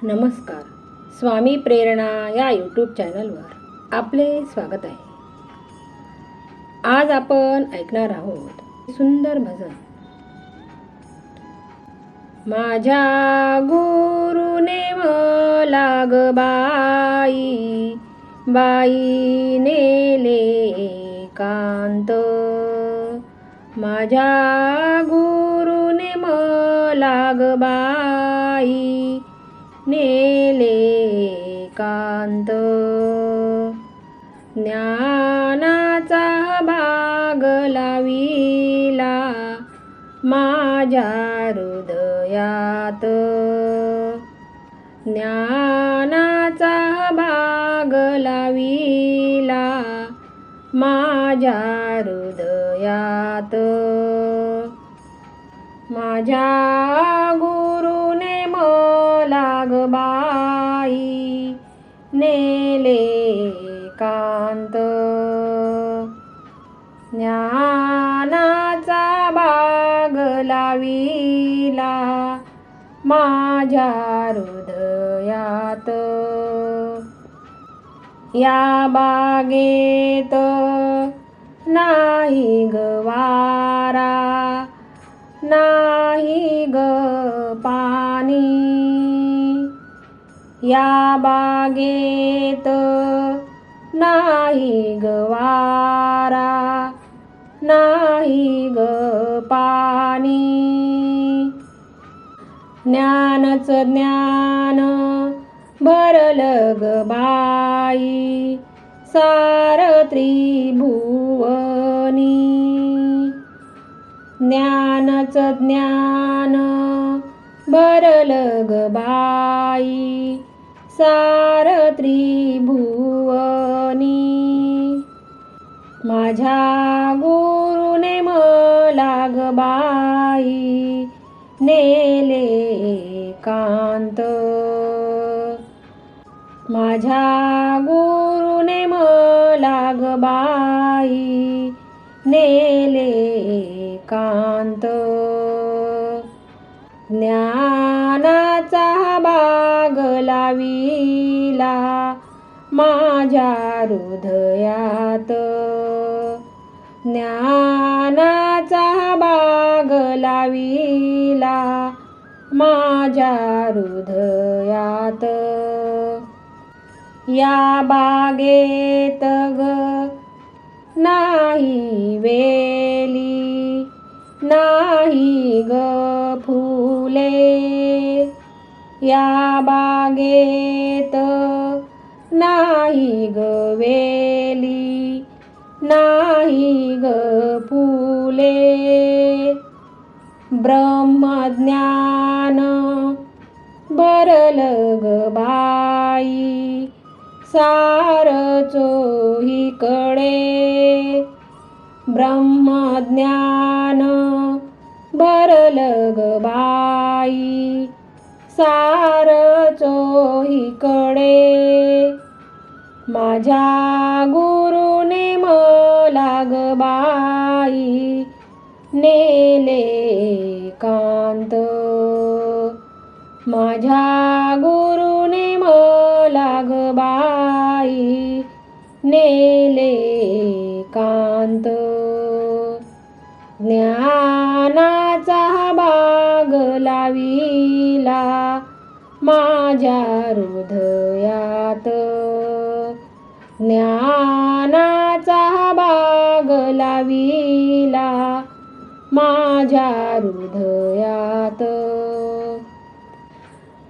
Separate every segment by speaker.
Speaker 1: नमस्कार. स्वामी प्रेरणा या यूट्यूब चॅनलवर आपले स्वागत आहे. आज आपण ऐकणार आहोत सुंदर भजन. माझ्या गुरुने मला ग बाई, बाई नेले एकांत. माझ्या गुरुने मला ग बाई, नेले एकांत. ज्ञानाचा भाग लाविला माझ्या हृदयात. ज्ञानाचा भाग लाविला माझ्या हृदयात. माझ्या गुरुने मला ग बाई, नेले एकांत. ज्ञानाचा भाग लाविला माझ्या हृदयात. या बागेत नाही ग वारा, नाही ग पाणी. या बागेत नाही ग वारा, नाही ग पाणी. ज्ञानच ज्ञान भरलं ग बाई, सार त्रिभुवनी. ज्ञानच ज्ञान भरलं ग बाई, सार त्रिभुवनी. माझ्या गुरुने मला ग बाई, नेले एकांत. माझ्या गुरुने मला ग बाई, नेले एकांत. ज्ञानाचा भाग लाविला माझ्या हृदयात. ज्ञानाचा भाग लाविला माझ्या हृदयात. या बागेत ग नाही वेली, नाही ग फुले. या बागेत नाही ग वेली, नाही ग फुले. ब्रह्मज्ञान भरलं ग बाई, सार चोहीकडे. ब्रह्मज्ञान भरलं ग बाई, सार चोहीकडे. माझ्या गुरुने मला ग बाई, नेले एकांत. माझ्या गुरुने मला ग बाई, नेले एकांत. ज्ञानाचा भाग लाविला माझ्या हृदयात. ज्ञानाचा भाग लाविला माझ्या हृदयात.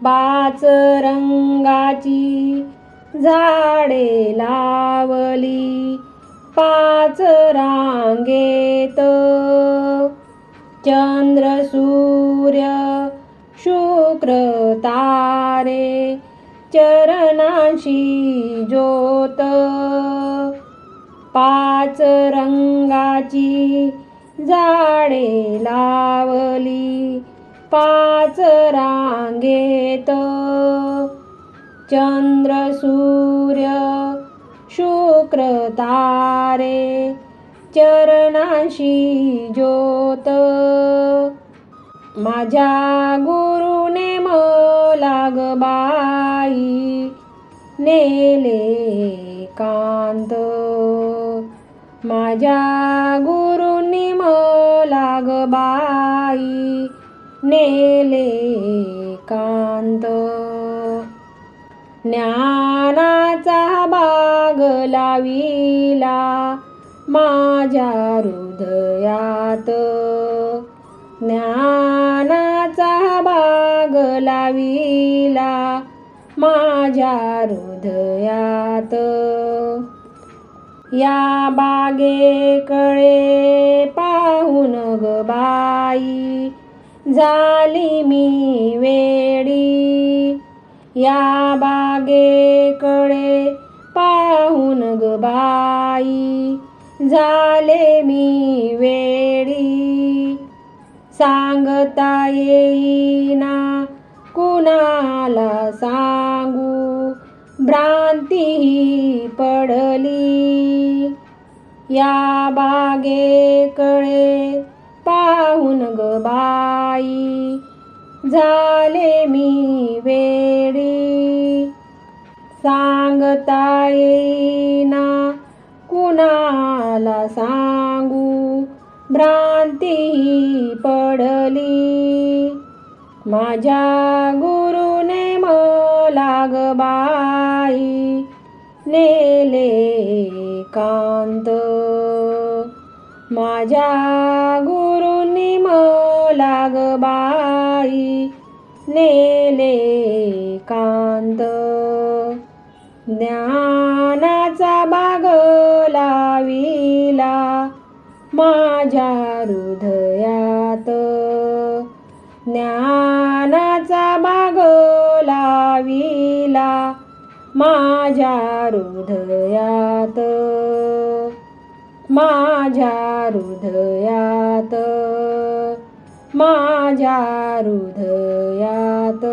Speaker 1: पाच रंगाची झाडे लावली पाच रांगेत. चंद्र सूर्य शुक्र तारे चरणाशी ज्योत. पाच रंगाची झाडे लावली पाच रांगेत. चंद्र सूर्य शुक्र तारे चरणाशी ज्योत. माझ्या गुरुने मला ग बाई नेले कांत. माझ्या गुरुनी मला ग बाई नेले कांत. ज्ञानाचा बाग लाविला माझ्या हृदयात. ज्ञानाचा बाग लाविला माझ्या हृदयात. या बागेकडे पाहून ग बाई झाली मी वेडी. या बागेकडे पाहून ग बाई झाले मी वेडी. सांगता येईना कुणाला सांगू भ्रांती पडली. या बागेकडे पाहून ग बाई झाले मी वेडी. सांगता येईना कुणाला सांगू भ्रांती पडली. माझ्या गुरुने मला ग बाई नेले कांत. माझ्या गुरुनी मला ग बाई नेले कांत. ज्ञानाचा बाग लाविला माझ्या हृदयात. ज्ञानाचा बाग लाविला माझ्या हृदयात. माझ्या हृदयात. माझ्या हृदयात.